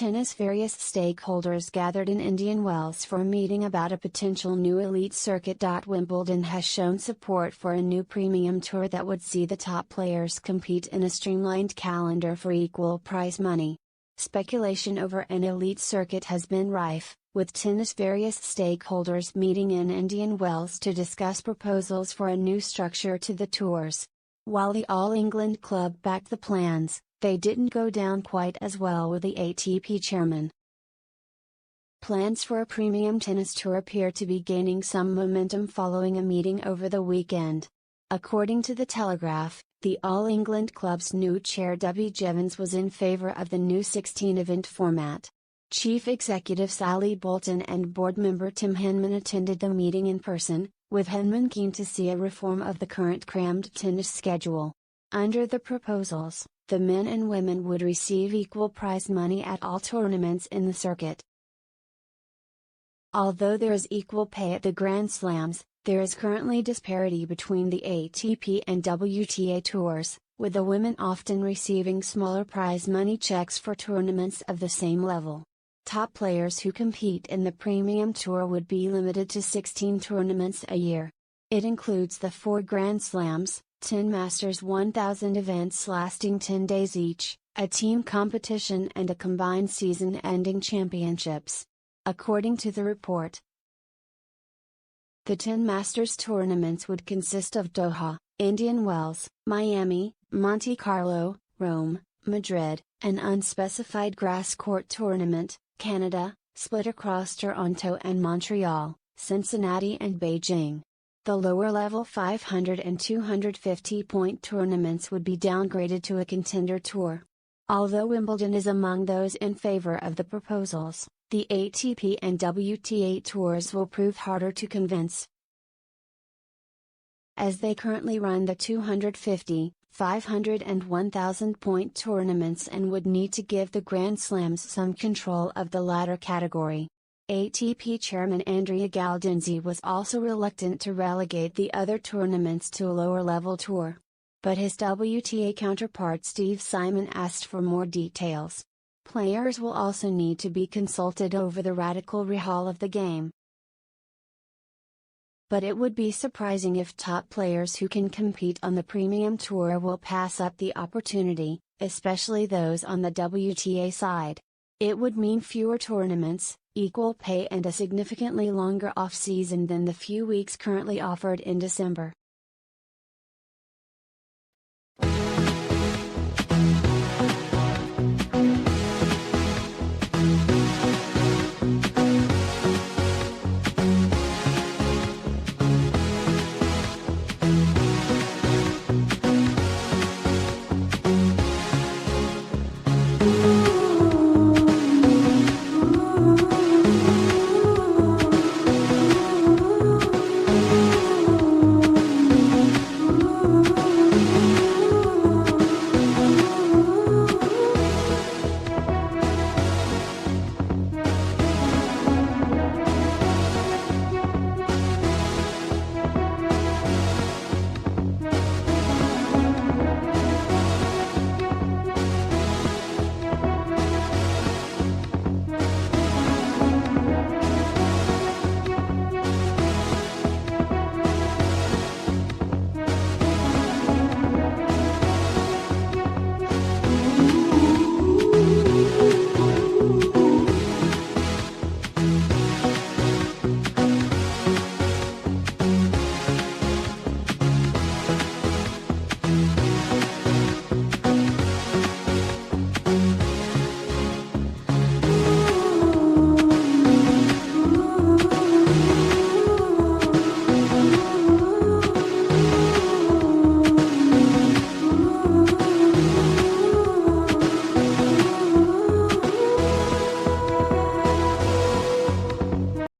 tennis. Various stakeholders gathered in Indian Wells for a meeting about a potential new elite circuit. Wimbledon has shown support for a new premium tour that would see the top players compete in a streamlined calendar for equal prize money. Speculation over an elite circuit has been rife, with tennis. Various stakeholders meeting in Indian Wells to discuss proposals for a new structure to the tours. While the All England club backed the plans, they didn't go down quite as well with the ATP chairman. Plans for a premium tennis tour appear to be gaining some momentum following a meeting over the weekend. According to The Telegraph, the All England club's new chair W. Jevons was in favor of the new 16-event format. Chief Executive Sally Bolton and board member Tim Henman attended the meeting in person, with Henman keen to see a reform of the current crammed tennis schedule. Under the proposals, the men and women would receive equal prize money at all tournaments in the circuit. Although there is equal pay at the Grand Slams, there is currently disparity between the ATP and WTA tours, with the women often receiving smaller prize money checks for tournaments of the same level. Top players who compete in the Premium Tour would be limited to 16 tournaments a year. It includes the 4 Grand Slams, 10 Masters 1000 events lasting 10 days each, a team competition and a combined season-ending championships. According to the report, the 10 Masters tournaments would consist of Doha, Indian Wells, Miami, Monte Carlo, Rome, Madrid, an unspecified grass court tournament, Canada, split across Toronto and Montreal, Cincinnati and Beijing. The lower-level 500 and 250-point tournaments would be downgraded to a contender tour. Although Wimbledon is among those in favor of the proposals, the ATP and WTA tours will prove harder to convince, as they currently run the 250, 500 and 1000-point tournaments and would need to give the Grand Slams some control of the latter category. ATP chairman Andrea Gaudenzi was also reluctant to relegate the other tournaments to a lower-level tour. But his WTA counterpart Steve Simon asked for more details. Players will also need to be consulted over the radical rehaul of the game. But it would be surprising if top players who can compete on the Premium Tour will pass up the opportunity, especially those on the WTA side. It would mean fewer tournaments, equal pay and a significantly longer off-season than the few weeks currently offered in December.